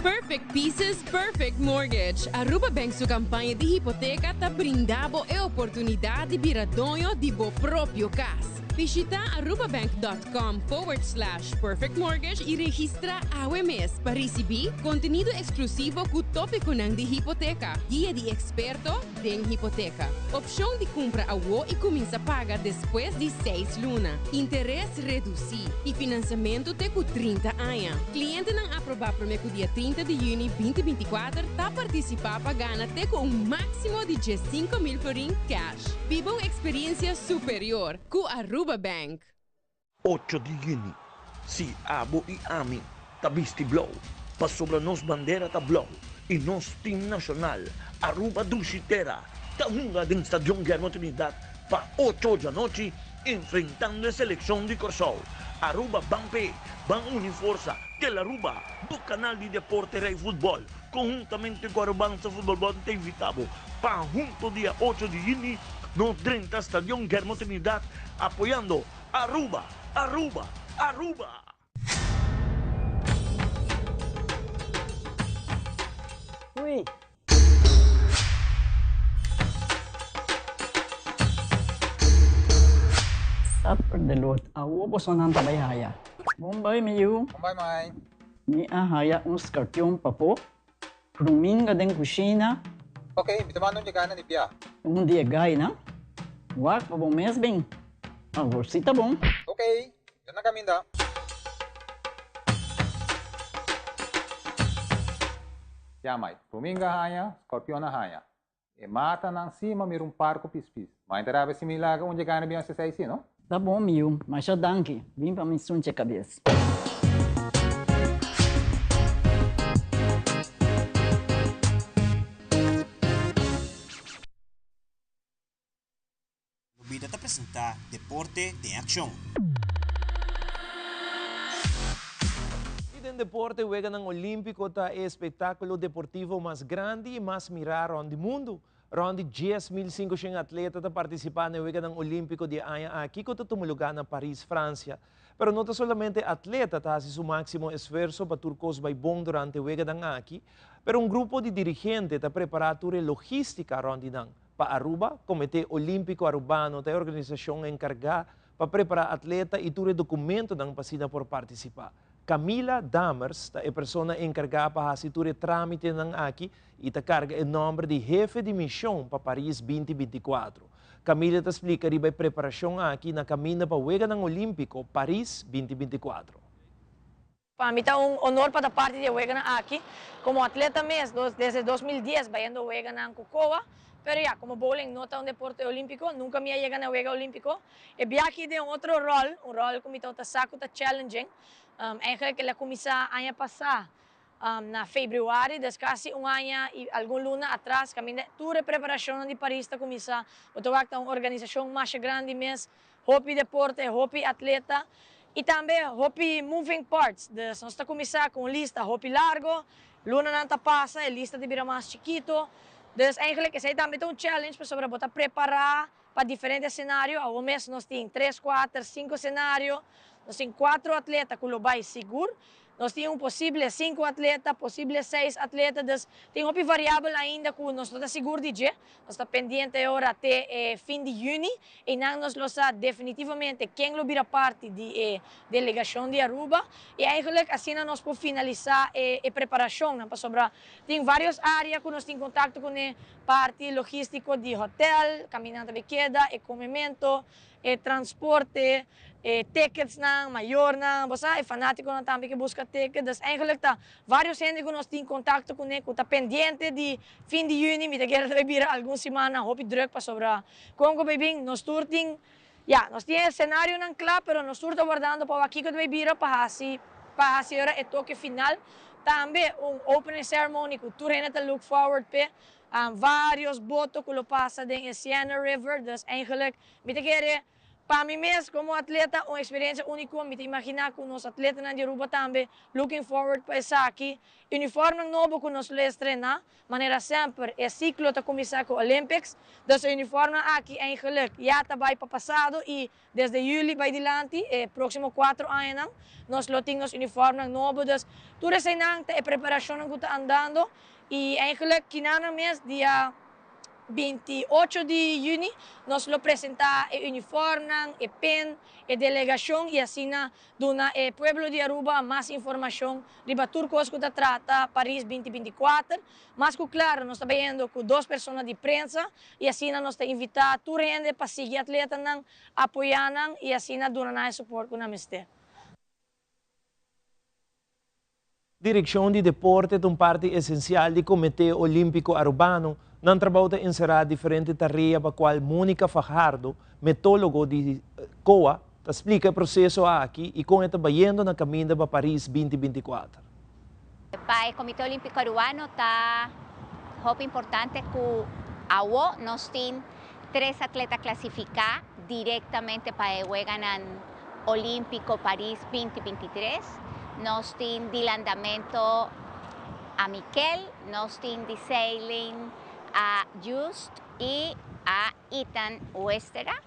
Perfect Pieces, Perfect Mortgage. Aruba Bank sua campanha de hipoteca tá brindando a oportunidade de virar dono de bo próprio casa. Visita arubabank.com/perfectmortgage e registra AWMS para receber conteúdo exclusivo com o tópico de hipoteca, guia de experto em hipoteca, opção de compra a WO e começa a pagar depois de 6 lunas, interesse reduzido e financiamento até com 30 anos. Cliente não aprovar para o dia 30 de junho 2024 está participar pagando até com um máximo de 5.000 florin cash. Viva uma experiência superior com Aruba Bank. 8 de junho, si abo e amin, tabisti blow, pa sobra nos bandera ta blow, e nos team nacional, Aruba Dulcitera, tamunga din Stadion Guillermo Trinidad, pa 8 da noche, enfrentando a selección de Corsol. Aruba Bampe, Ban Uniforza, Telaruba, do canal de Deporte Rei Futebol, conjuntamente com a Arubança Futebol te invitamos para junto dia 8 de junho, no 30 Stadion Guillermo Trinidad, apoyando Aruba, Aruba, Aruba. Uy. Sapper de Lord, awo po sa nang tabayhaya. Bombay miyu. Bombay mai. Ni ahaya uns kartyong papo. Prumin ka den kusina. Okay, bitaman nung jagana ni Pia. Um dia gay na. Wak pa bom mes bem. Agora si tá bom. Okay, yan na kami da. Yamay, Prumin ka haya, Scorpion na haya. E mata nang cima mirum parco pispis. Mas interava se milaga onde jagana biang se saisi, no? Tá bom, miu. Mas já danke. Vim pra me sunche cabeça. Vida te apresentar Deporte em Ação. E den deporte juega ng Olímpico ta espetáculo deportivo mais grande e mais mirado do mundo. Around 10.500 atleta ta participar na juega ng Olímpico de Aya aqui que tumulugar na Paris, França. Pero não solamente atleta ta hace su máximo esforço para turcos vai bom durante juega ng aqui, pero grupo de dirigente ta preparatura logística around nang. Para Aruba, Comitê Olímpico Arubano, a organização encarregada para preparar atleta e tudo documento da pasina por participar. Camila Damers, a pessoa encarregada para fazer o trâmite aqui e a carga em nome de jefe de missão para Paris 2024. Camila te explica a preparação aqui na caminho para o Juego Olímpico Paris 2024. Para mí está un honor para parte de Weganan aquí. Como atleta desde 2010, vayendo a Weganan Cucoa. Pero ya, como bowling no está un deporte olímpico, nunca me llegan a juego olímpico. Y viaje de otro rol, un rol que me está saco, está challenging. Eigenlijk que la comisa año pasado, na febrero, desde casi un año y algún luna atrás, camine toda preparación de París está comisa. Porque una organización más grande mes, hobby deporte, hobby atleta. E também hobby moving parts. Nós estamos a começar com lista hobby largo, luna não está passa, a lista de vira mais chiquito. Então, eigenlijk esse também é um challenge para botar preparar para diferentes cenários. Ao mês nós temos 3, 4, 5 cenários. Nós temos 4 atletas que o vai seguro. Nós temos um possível 5 atletas, possível 6 atletas. Então, tem hobby variável ainda que nós estamos seguros de dia. Nós estamos pendentes agora até fim de junho. E não nos lo sabe definitivamente quem lo virá parte da delegação de Aruba. E eigenlijk assim nós podemos finalizar a preparação. Tem várias áreas que nós temos contato com a parte logística de hotel, caminhada de queda, comimento, transporte, tickets na, maior na, basta, fanático na também que busca tickets. Eigenlijk tá vários gente que nós temos contato com ele, que está pendente de fim de junho, me quer vir alguma semana, hobby druk para sobrar. Congo bem, nós turting, ja, nós temos cenário não claro, pero nós turta guardando para aqui que vai vir para assim o toque final. Também opening ceremony que tu ainda look forward pe. Vários botos que lo passa em Siena River, dus eigenlijk, me quer para mim mesmo, como atleta, uma experiência única. Me imaginar que os atletas na Aruba também looking forward para isso aqui. Uniforme novo que nós les treinar, maneira sempre, é ciclo de começar com Olympics. Dus o uniforme aqui, eigenlijk, já está vai para passado e desde julho vai adiante, próximo 4 anos, nós temos uniforme novo. Dus tudo isso é preparação que está andando. E eigenlijk, kinana mês, dia 28 de junho, nós lo apresentar o uniforme, o PEN, a delegação e assim dona o pueblo de Aruba mais informação riba turcos que trata Paris 2024. Mas claro, nós estamos vendo com 2 pessoas de prensa e assim nós estamos invitando toda gente para seguir atletas, apoiar e assim dona suporte com a mestre. Direção de Deporte é uma parte essencial do Comitê Olímpico Arubano. Não trabalha em encerrar diferentes tarefas para qual Mônica Fajardo, metólogo de COA, explica o processo aqui e como está indo na caminho para Paris 2024. Para o Comitê Olímpico Arubano está muito importante que agora nós temos 3 atletas classificados diretamente para o Juegos Olímpico Paris 2023. Nós temos de lançamento a Miquel, nós temos de sailing a Just e a Ethan Westera,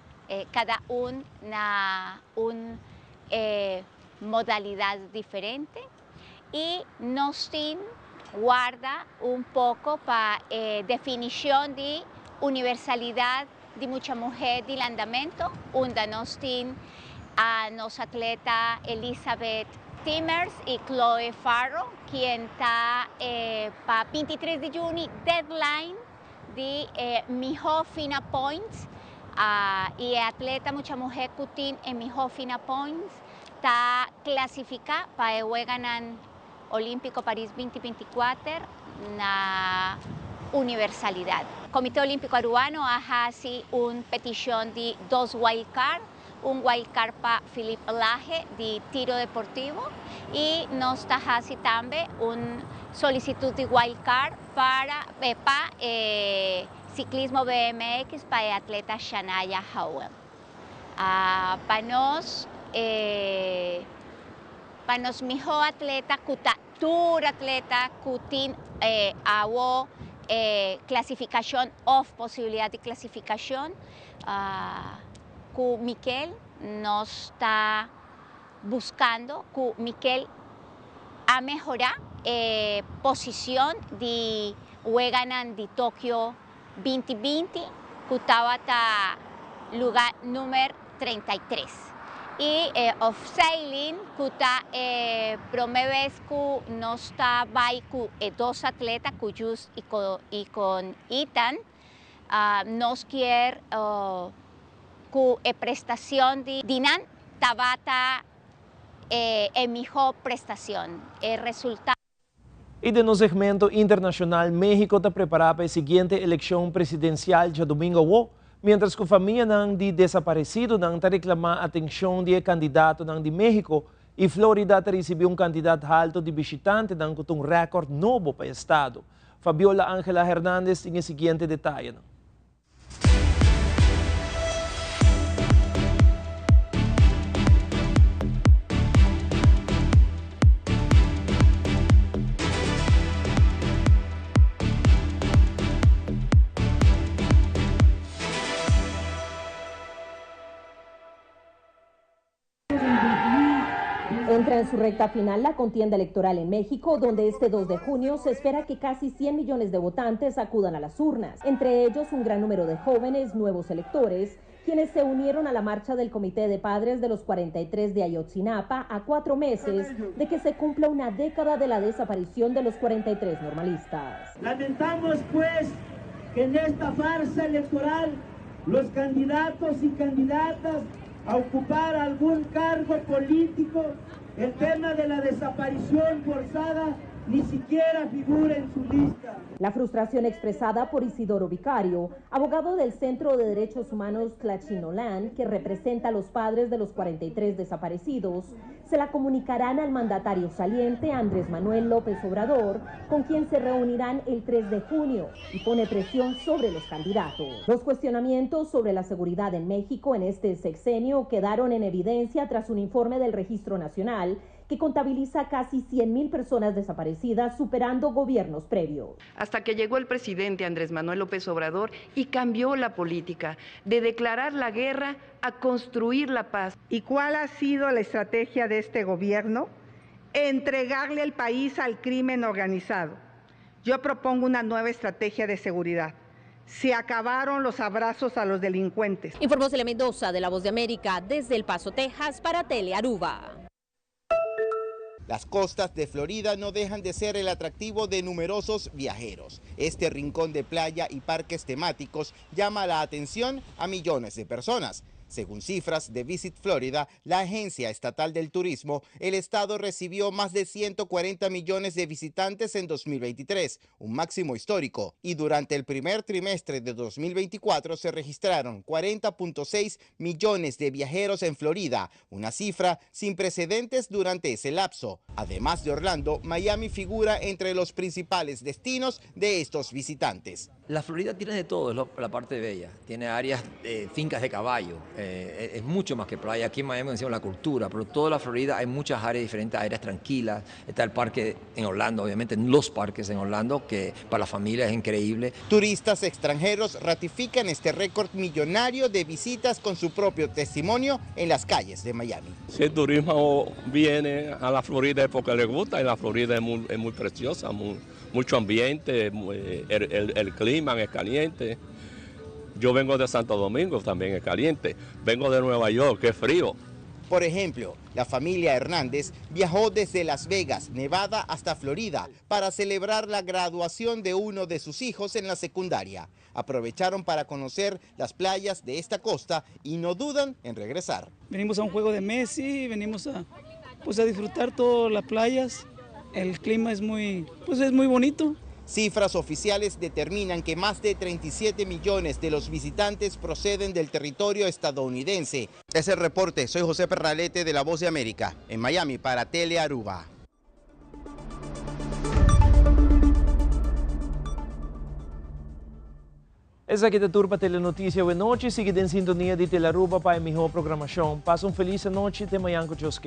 cada na uma modalidade diferente. E nós temos guarda pouco para definição de universalidade de muita mulher de lançamento, onde nós temos a nossa atleta Elizabeth Timmers y Chloe Farrow, quien está para 23 de junio, deadline de mejor fina points. Y atleta, mucha mujer que tiene en mejor fina points, está clasificada para el Juegos Olímpico París 2024 na universalidad. El Comité Olímpico Arubano ha hecho una petición de 2 wildcards. Un wildcard para Felipe Laje de tiro deportivo y nos está haciendo también una solicitud de wildcard para ciclismo BMX para el atleta Shania Howell. Para nos mejor atleta, todo atleta que tiene clasificación o posibilidad de clasificación, que Miquel nos está buscando, que Miquel a mejorar posición de Juegos de Tokio 2020, que estaba en lugar número 33. Y of sailing, que está primera vez que nos está con 2 atletas, con Just y con Ethan, nos quiere que prestación de Dinan Tabata mejor prestación. El resultado. E no segmento internacional, México está preparado para a seguinte eleição presidencial de domingo, mientras que a família de desaparecido está reclamando a atenção de candidato de México e Florida recebeu candidato alto de visitante com um recorde novo para o estado. Fabiola Ángela Hernández tem o seguinte detalhe. Entra en su recta final la contienda electoral en México, donde este 2 de junio se espera que casi 100 millones de votantes acudan a las urnas, entre ellos un gran número de jóvenes, nuevos electores, quienes se unieron a la marcha del Comité de Padres de los 43 de Ayotzinapa a 4 meses de que se cumpla una década de la desaparición de los 43 normalistas. Lamentamos, pues, que en esta farsa electoral los candidatos y candidatas a ocupar algún cargo político, el tema de la desaparición forzada ni siquiera figura en su lista. La frustración expresada por Isidoro Vicario, abogado del Centro de Derechos Humanos Tlachinolán, que representa a los padres de los 43 desaparecidos, se la comunicarán al mandatario saliente Andrés Manuel López Obrador, con quien se reunirán el 3 de junio y pone presión sobre los candidatos. Los cuestionamientos sobre la seguridad en México en este sexenio quedaron en evidencia tras un informe del Registro Nacional que contabiliza casi 100,000 personas desaparecidas, superando gobiernos previos. Hasta que llegó el presidente Andrés Manuel López Obrador y cambió la política de declarar la guerra a construir la paz. ¿Y cuál ha sido la estrategia de este gobierno? Entregarle el país al crimen organizado. Yo propongo una nueva estrategia de seguridad. Se acabaron los abrazos a los delincuentes. Informó Celia Mendoza de La Voz de América desde El Paso, Texas, para Tele Aruba. Las costas de Florida no dejan de ser el atractivo de numerosos viajeros. Este rincón de playa y parques temáticos llama la atención a millones de personas. Según cifras de Visit Florida, la agencia estatal del turismo, el estado recibió más de 140 millones de visitantes en 2023, un máximo histórico. Y durante el primer trimestre de 2024 se registraron 40.6 millones de viajeros en Florida, una cifra sin precedentes durante ese lapso. Además de Orlando, Miami figura entre los principales destinos de estos visitantes. La Florida tiene de todo, es la parte bella. Tiene áreas, fincas de caballo, es mucho más que playa. Aquí en Miami decimos la cultura, pero toda la Florida hay muchas áreas diferentes, áreas tranquilas. Está el parque en Orlando, obviamente, los parques en Orlando, que para la familia es increíble. Turistas extranjeros ratifican este récord millonario de visitas con su propio testimonio en las calles de Miami. Si el turismo viene a la Florida es porque le gusta, y la Florida es muy preciosa, mucho ambiente, el clima es caliente. Yo vengo de Santo Domingo, también es caliente. Vengo de Nueva York, que es frío. Por ejemplo, la familia Hernández viajó desde Las Vegas, Nevada, hasta Florida para celebrar la graduación de uno de sus hijos en la secundaria. Aprovecharon para conocer las playas de esta costa y no dudan en regresar. Venimos a un juego de Messi, venimos a disfrutar todas las playas. El clima es muy bonito. Cifras oficiales determinan que más de 37 millones de los visitantes proceden del territorio estadounidense. Es el reporte. Soy José Perralete de La Voz de América, en Miami para Tele Aruba. Essa aqui é a Turpa Telenotícia. Boa noite. Siga em sintonia de Tele Aruba para a melhor programação. Passa uma feliz noite. Até amanhã com Deus.